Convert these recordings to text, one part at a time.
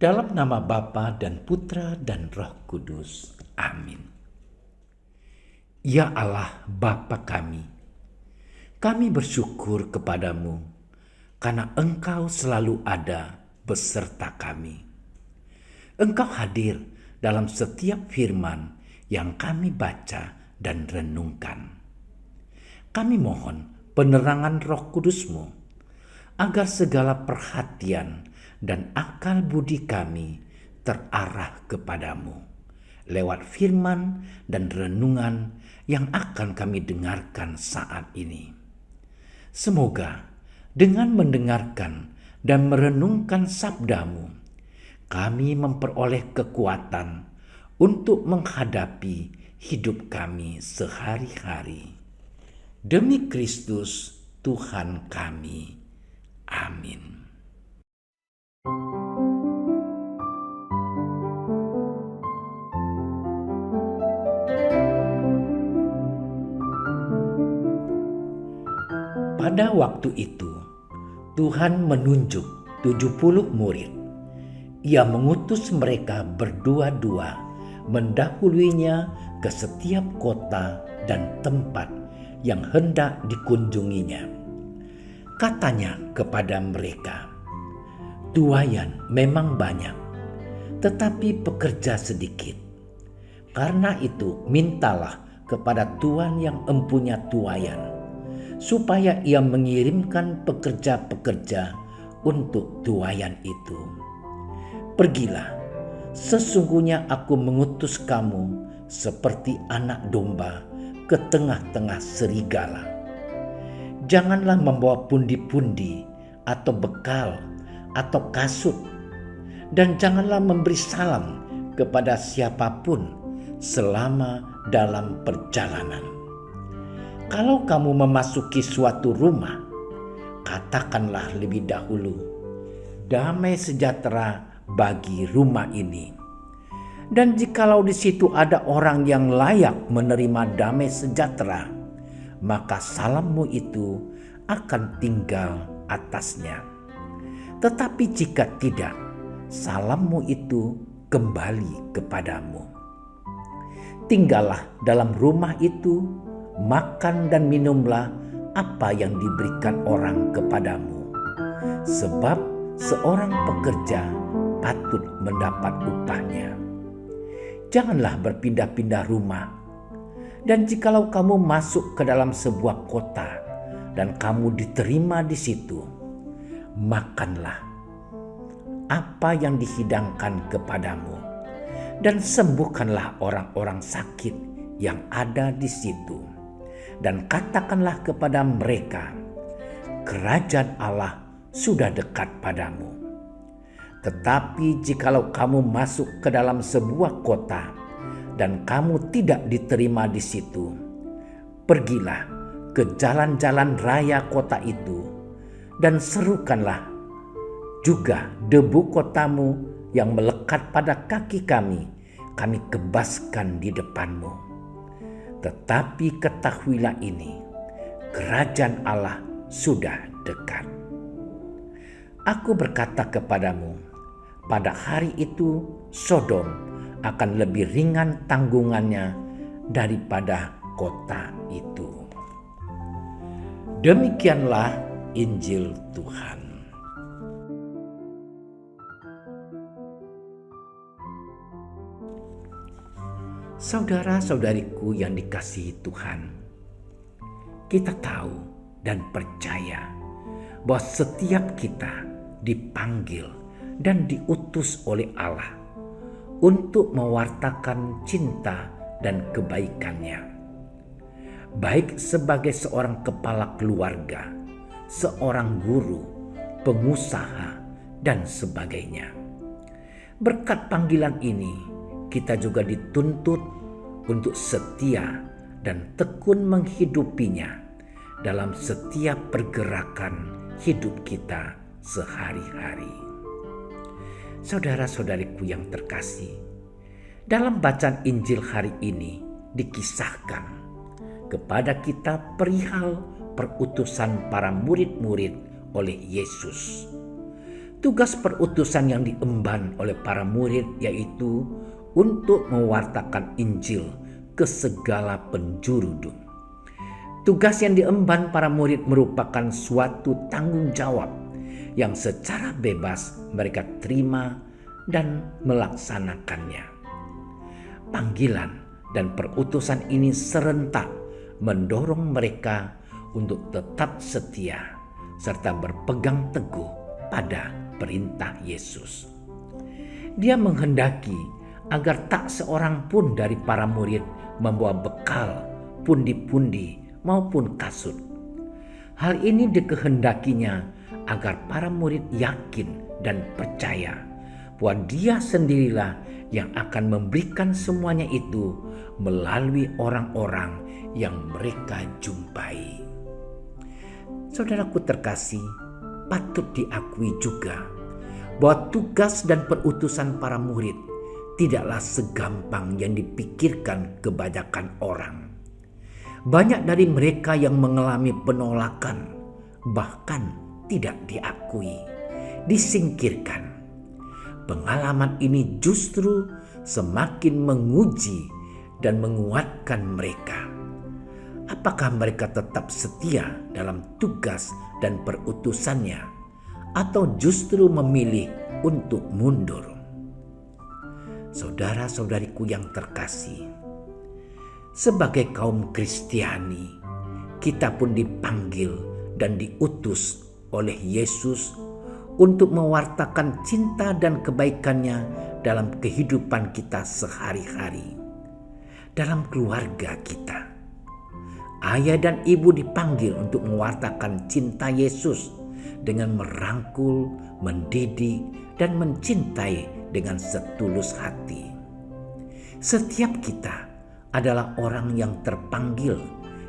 Dalam nama Bapa dan Putra dan Roh Kudus. Amin. Ya Allah Bapa kami bersyukur kepadamu karena Engkau selalu ada beserta kami. Engkau hadir dalam setiap firman yang kami baca dan renungkan. Kami mohon penerangan Roh Kudus-Mu agar segala perhatian dan akal budi kami terarah kepadamu lewat firman dan renungan yang akan kami dengarkan saat ini. Semoga dengan mendengarkan dan merenungkan sabdamu, kami memperoleh kekuatan untuk menghadapi hidup kami sehari-hari. Demi Kristus Tuhan kami. Amin. Pada waktu itu, Tuhan menunjuk 70 murid. Ia mengutus mereka berdua-dua mendahuluinya ke setiap kota dan tempat yang hendak dikunjunginya. Katanya kepada mereka, "Tuaian memang banyak, tetapi pekerja sedikit. Karena itu mintalah kepada Tuhan yang empunya tuaian, supaya ia mengirimkan pekerja-pekerja untuk tuaian itu. Pergilah, sesungguhnya aku mengutus kamu seperti anak domba ke tengah-tengah serigala. Janganlah membawa pundi-pundi atau bekal atau kasut, dan janganlah memberi salam kepada siapapun selama dalam perjalanan. Kalau kamu memasuki suatu rumah, katakanlah lebih dahulu, 'Damai sejahtera bagi rumah ini.' Dan jikalau di situ ada orang yang layak menerima damai sejahtera, maka salammu itu akan tinggal atasnya. Tetapi jika tidak, salammu itu kembali kepadamu. Tinggallah dalam rumah itu, makan dan minumlah apa yang diberikan orang kepadamu. Sebab seorang pekerja patut mendapat upahnya. Janganlah berpindah-pindah rumah. Dan jikalau kamu masuk ke dalam sebuah kota dan kamu diterima di situ, makanlah apa yang dihidangkan kepadamu, dan sembuhkanlah orang-orang sakit yang ada di situ. Dan katakanlah kepada mereka, kerajaan Allah sudah dekat padamu. Tetapi jikalau kamu masuk ke dalam sebuah kota dan kamu tidak diterima di situ, pergilah ke jalan-jalan raya kota itu dan serukanlah juga debu kotamu yang melekat pada kaki kami kebaskan di depanmu. Tetapi ketahuilah ini, kerajaan Allah sudah dekat. Aku berkata kepadamu, pada hari itu Sodom akan lebih ringan tanggungannya daripada kota itu." Demikianlah Injil Tuhan. Saudara-saudariku yang dikasihi Tuhan, kita tahu dan percaya bahwa setiap kita dipanggil dan diutus oleh Allah untuk mewartakan cinta dan kebaikannya. Baik sebagai seorang kepala keluarga, seorang guru, pengusaha, dan sebagainya. Berkat panggilan ini, kita juga dituntut untuk setia dan tekun menghidupinya dalam setiap pergerakan hidup kita sehari-hari. Saudara-saudariku yang terkasih, dalam bacaan Injil hari ini dikisahkan kepada kita perihal perutusan para murid-murid oleh Yesus. Tugas perutusan yang diemban oleh para murid yaitu untuk mewartakan Injil ke segala penjuru dunia. Tugas yang diemban para murid merupakan suatu tanggung jawab yang secara bebas mereka terima dan melaksanakannya. Panggilan dan perutusan ini serentak mendorong mereka untuk tetap setia serta berpegang teguh pada perintah Yesus. Dia menghendaki agar tak seorang pun dari para murid membawa bekal, pundi-pundi maupun kasut. Hal ini dikehendakinya agar para murid yakin dan percaya bahwa Dia sendirilah yang akan memberikan semuanya itu melalui orang-orang yang mereka jumpai. Saudaraku terkasih, patut diakui juga bahwa tugas dan perutusan para murid tidaklah segampang yang dipikirkan kebanyakan orang. Banyak dari mereka yang mengalami penolakan, bahkan tidak diakui, disingkirkan. Pengalaman ini justru semakin menguji dan menguatkan mereka. Apakah mereka tetap setia dalam tugas dan perutusannya, atau justru memilih untuk mundur? Saudara-saudariku yang terkasih, sebagai kaum Kristiani, kita pun dipanggil dan diutus oleh Yesus untuk mewartakan cinta dan kebaikannya dalam kehidupan kita sehari-hari, dalam keluarga kita. Ayah dan ibu dipanggil untuk mewartakan cinta Yesus dengan merangkul, mendidik, dan mencintai dengan setulus hati. Setiap kita adalah orang yang terpanggil,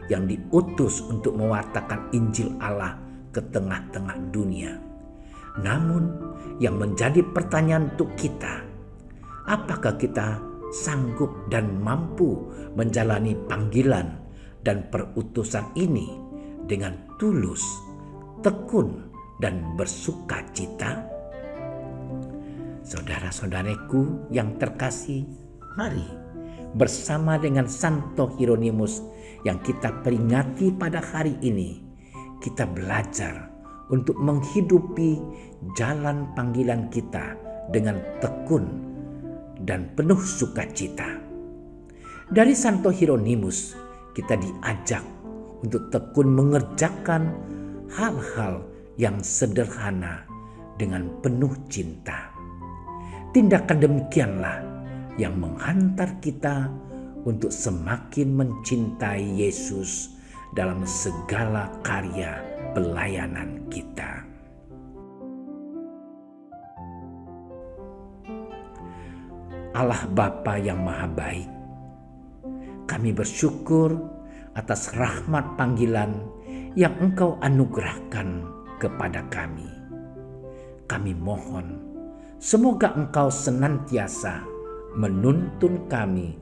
yang diutus untuk mewartakan Injil Allah ke tengah-tengah dunia. Namun yang menjadi pertanyaan untuk kita, apakah kita sanggup dan mampu menjalani panggilan dan perutusan ini dengan tulus, tekun, dan bersukacita? Saudara-saudaraku yang terkasih, mari bersama dengan Santo Hieronymus yang kita peringati pada hari ini, kita belajar untuk menghidupi jalan panggilan kita dengan tekun dan penuh sukacita. Dari Santo Hieronymus kita diajak untuk tekun mengerjakan hal-hal yang sederhana dengan penuh cinta. Tindakan demikianlah yang menghantar kita untuk semakin mencintai Yesus dalam segala karya pelayanan kita. Allah Bapa yang Maha Baik, kami bersyukur atas rahmat panggilan yang Engkau anugerahkan kepada kami. Kami mohon, semoga Engkau senantiasa menuntun kami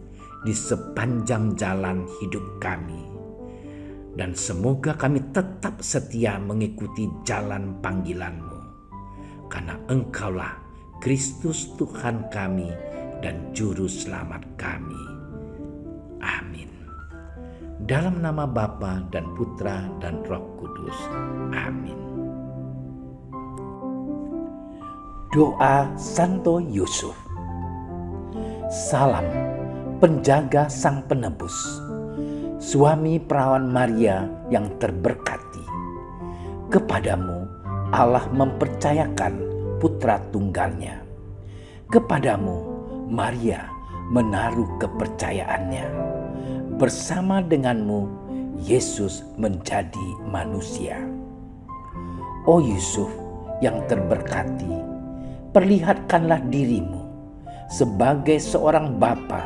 di sepanjang jalan hidup kami. Dan semoga kami tetap setia mengikuti jalan panggilan-Mu. Karena Engkaulah Kristus Tuhan kami dan Juru Selamat kami. Amin. Dalam nama Bapa dan Putra dan Roh Kudus. Amin. Doa Santo Yusuf. Salam penjaga Sang Penebus, suami perawan Maria yang terberkati. Kepadamu Allah mempercayakan putra tunggalnya. Kepadamu Maria menaruh kepercayaannya. Bersama denganmu Yesus menjadi manusia. O Yusuf yang terberkati, perlihatkanlah dirimu sebagai seorang bapa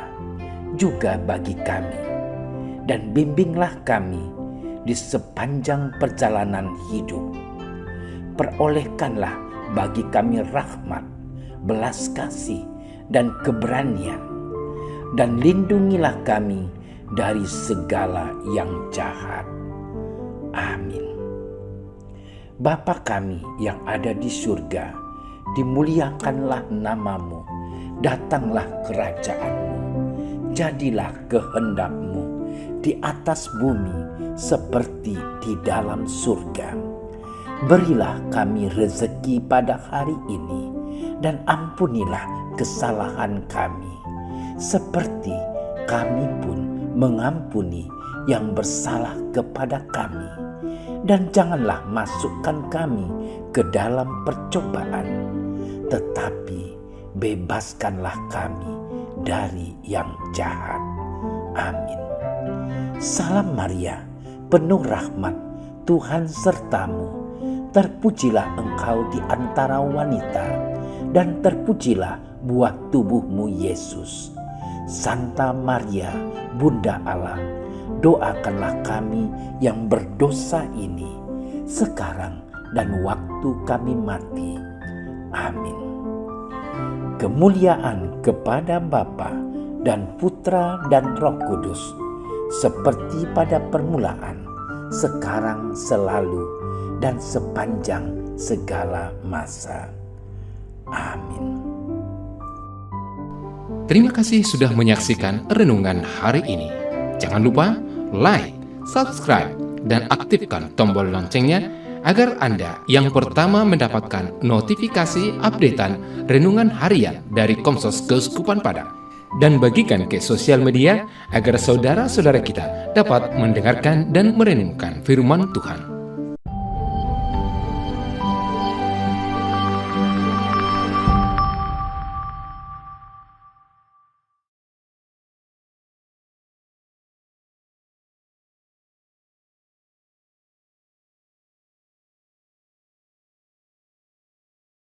juga bagi kami, dan bimbinglah kami di sepanjang perjalanan hidup. Perolehkanlah bagi kami rahmat, belas kasih, dan keberanian, dan lindungilah kami dari segala yang jahat. Amin. Bapa kami yang ada di surga, dimuliakanlah namamu, datanglah kerajaanmu, jadilah kehendak-mu di atas bumi seperti di dalam surga. Berilah kami rezeki pada hari ini, dan ampunilah kesalahan kami, seperti kami pun mengampuni yang bersalah kepada kami. Dan janganlah masukkan kami ke dalam percobaan, tetapi bebaskanlah kami dari yang jahat. Amin. Salam Maria, penuh rahmat, Tuhan sertamu. Terpujilah engkau di antara wanita, dan terpujilah buah tubuhmu Yesus. Santa Maria, Bunda Allah, doakanlah kami yang berdosa ini, sekarang dan waktu kami mati. Amin. Kemuliaan kepada Bapa dan Putra dan Roh Kudus, seperti pada permulaan, sekarang, selalu, dan sepanjang segala masa. Amin. Terima kasih sudah menyaksikan renungan hari ini. Jangan lupa like, subscribe, dan aktifkan tombol loncengnya agar Anda yang pertama mendapatkan notifikasi updatean renungan harian dari Komsos Keuskupan Padang. Dan bagikan ke sosial media agar saudara-saudara kita dapat mendengarkan dan merenungkan firman Tuhan.